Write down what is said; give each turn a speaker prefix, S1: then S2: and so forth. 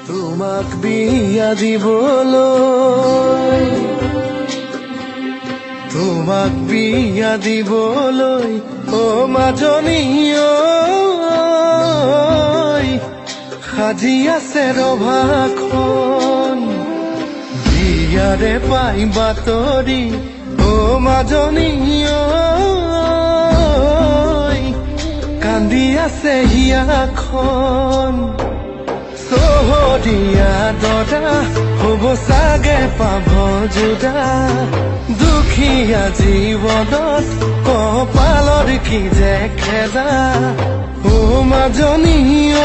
S1: তোমাক বিয়া দিবলৈ তোমাক বিয়া দিবলৈ ও মাজনী ঐ সাজি আছে ৰভাখন বিয়াৰে পাই বাতৰি ও মাজনী ঐ কান্দি আছে হিয়াখন চহৰীয়া দৰা হ'ব চাগে পাভ জোদা দুখীয়া জীৱনত কপালৰ কি যে খেদা ও মাজনী ঐ